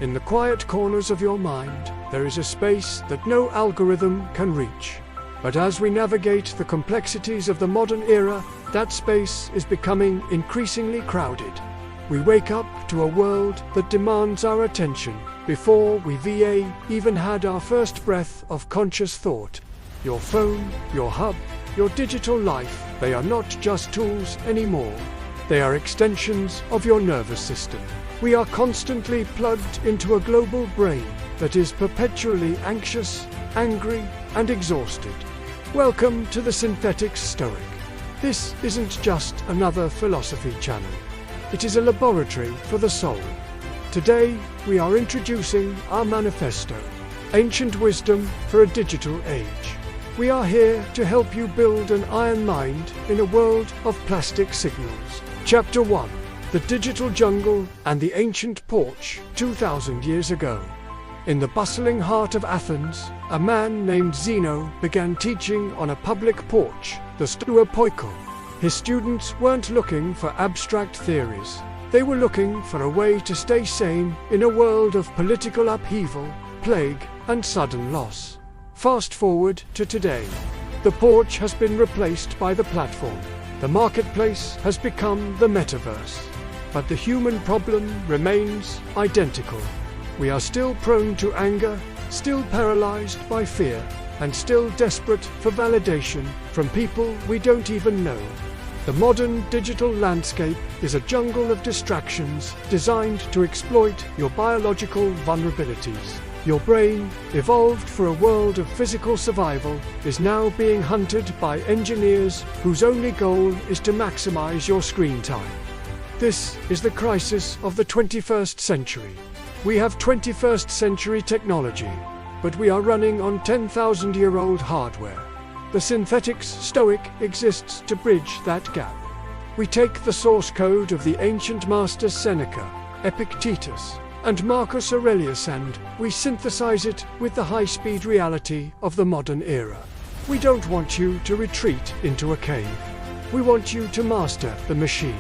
In the quiet corners of your mind, there is a space that no algorithm can reach. But as we navigate the complexities of the modern era, that space is becoming increasingly crowded. We wake up to a world that demands our attention before we even had our first breath of conscious thought. Your phone, your hub, your digital life, they are not just tools anymore. They are extensions of your nervous system. We are constantly plugged into a global brain that is perpetually anxious, angry, and exhausted. Welcome to the Synthetix Stoic. This isn't just another philosophy channel. It is a laboratory for the soul. Today, we are introducing our Manifesto, Ancient Wisdom for a Digital Age. We are here to help you build an iron mind in a world of plastic signals. Chapter 1. The Digital Jungle and the Ancient Porch 2,000 years ago. In the bustling heart of Athens, a man named Zeno began teaching on a public porch, the Stoic. His students weren't looking for abstract theories. They were looking for a way to stay sane in a world of political upheaval, plague, and sudden loss. Fast forward to today. The porch has been replaced by the platform. The marketplace has become the metaverse. But the human problem remains identical. We are still prone to anger, still paralyzed by fear, and still desperate for validation from people we don't even know. The modern digital landscape is a jungle of distractions designed to exploit your biological vulnerabilities. Your brain, evolved for a world of physical survival, is now being hunted by engineers whose only goal is to maximize your screen time. This is the crisis of the 21st century. We have 21st century technology, but we are running on 10,000-year-old hardware. The Synthetix Stoic exists to bridge that gap. We take the source code of the ancient masters Seneca, Epictetus, and Marcus Aurelius and we synthesize it with the high-speed reality of the modern era. We don't want you to retreat into a cave. We want you to master the machine.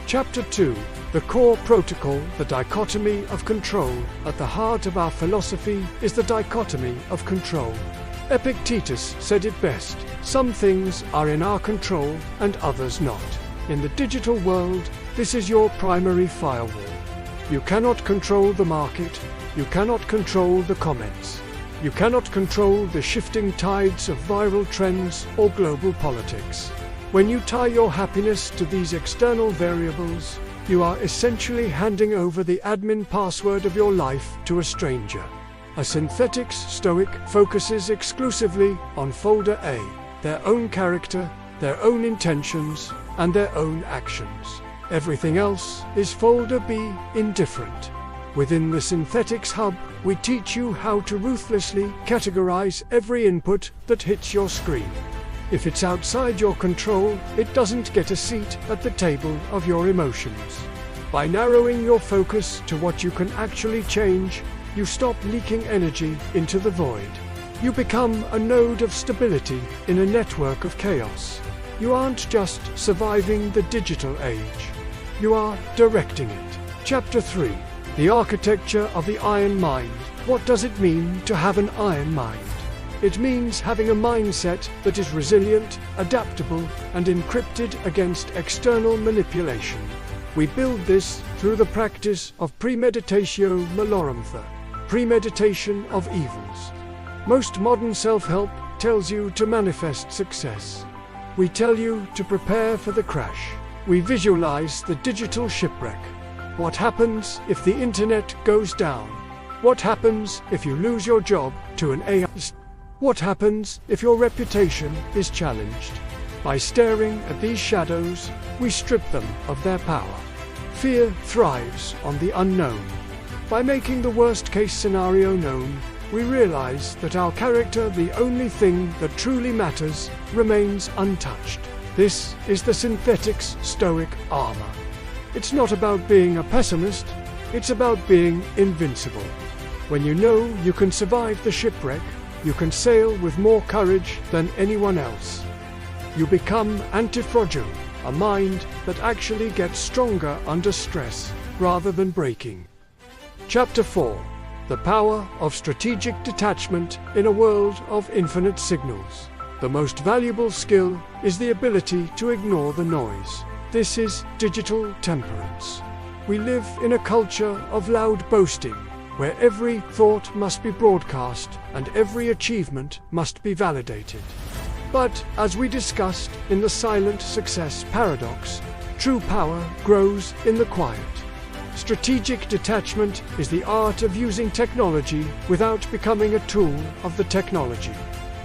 Chapter 2. The core protocol, the dichotomy of control. At the heart of our philosophy is the dichotomy of control. Epictetus said it best: some things are in our control and others not. In the digital world, this is your primary firewall. You cannot control the market. You cannot control the comments. You cannot control the shifting tides of viral trends or global politics. When you tie your happiness to these external variables, you are essentially handing over the admin password of your life to a stranger. A Synthetix Stoic focuses exclusively on Folder A, their own character, their own intentions, and their own actions. Everything else is Folder B, indifferent. Within the Synthetix Hub, we teach you how to ruthlessly categorize every input that hits your screen. If it's outside your control, it doesn't get a seat at the table of your emotions. By narrowing your focus to what you can actually change, you stop leaking energy into the void. You become a node of stability in a network of chaos. You aren't just surviving the digital age. You are directing it. Chapter 3. The architecture of the iron mind. What does it mean to have an iron mind? It means having a mindset that is resilient, adaptable, and encrypted against external manipulation. We build this through the practice of premeditatio malorum, premeditation of evils. Most modern self-help tells you to manifest success. We tell you to prepare for the crash. We visualize the digital shipwreck. What happens if the internet goes down? What happens if you lose your job to an AI? What happens if your reputation is challenged? By staring at these shadows, we strip them of their power. Fear thrives on the unknown. By making the worst-case scenario known, we realize that our character, the only thing that truly matters, remains untouched. This is the Synthetix Stoic armor. It's not about being a pessimist, it's about being invincible. When you know you can survive the shipwreck, you can sail with more courage than anyone else. You become antifragile, a mind that actually gets stronger under stress rather than breaking. Chapter 4. The Power of Strategic Detachment in a World of Infinite Signals. The most valuable skill is the ability to ignore the noise. This is digital temperance. We live in a culture of loud boasting, where every thought must be broadcast and every achievement must be validated. But, as we discussed in the silent success paradox, true power grows in the quiet. Strategic detachment is the art of using technology without becoming a tool of the technology.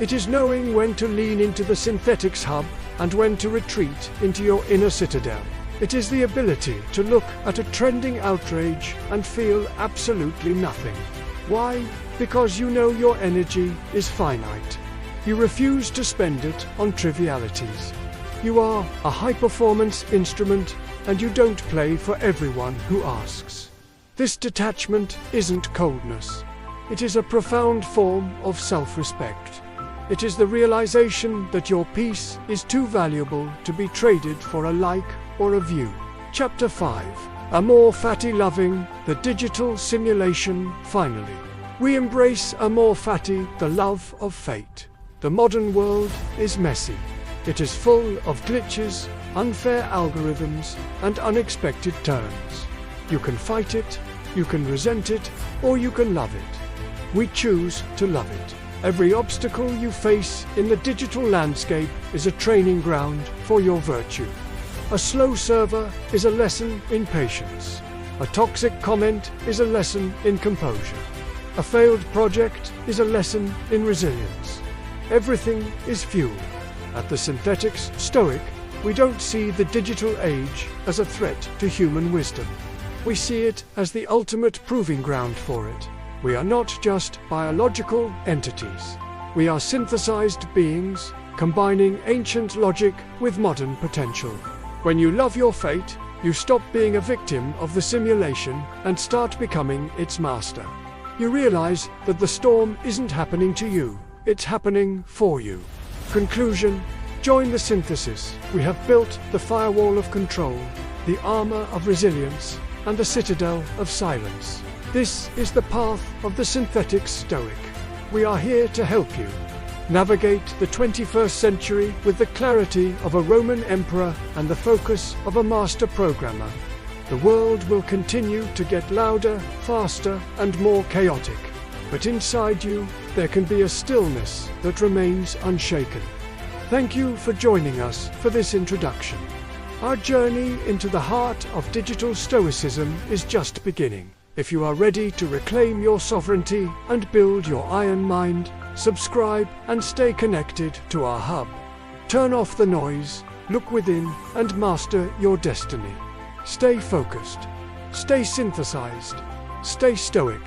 It is knowing when to lean into the Synthetix hub and when to retreat into your inner citadel. It is the ability to look at a trending outrage and feel absolutely nothing. Why? Because you know your energy is finite. You refuse to spend it on trivialities. You are a high-performance instrument, and you don't play for everyone who asks. This detachment isn't coldness. It is a profound form of self-respect. It is the realization that your peace is too valuable to be traded for a like or a view. Chapter 5. A more fatty loving the digital simulation. Finally, we embrace a more fatty the love of fate. The modern world is messy. It is full of glitches, unfair algorithms, and unexpected turns. You can fight it, you can resent it, or you can love it. We choose to love it. Every obstacle you face in the digital landscape is a training ground for your virtue. A slow server is a lesson in patience. A toxic comment is a lesson in composure. A failed project is a lesson in resilience. Everything is fuel. At the Synthetix Stoic, we don't see the digital age as a threat to human wisdom. We see it as the ultimate proving ground for it. We are not just biological entities. We are synthesized beings, combining ancient logic with modern potential. When you love your fate, you stop being a victim of the simulation and start becoming its master. You realize that the storm isn't happening to you, it's happening for you. Conclusion: join the synthesis. We have built the firewall of control, the armor of resilience, and the citadel of silence. This is the path of the Synthetix Stoic. We are here to help you navigate the 21st century with the clarity of a Roman emperor and the focus of a master programmer. The world will continue to get louder, faster, and more chaotic. But inside you, there can be a stillness that remains unshaken. Thank you for joining us for this introduction. Our journey into the heart of digital Stoicism is just beginning. If you are ready to reclaim your sovereignty and build your iron mind, subscribe and stay connected to our hub. Turn off the noise, look within, and master your destiny. Stay focused, stay synthesized, stay stoic.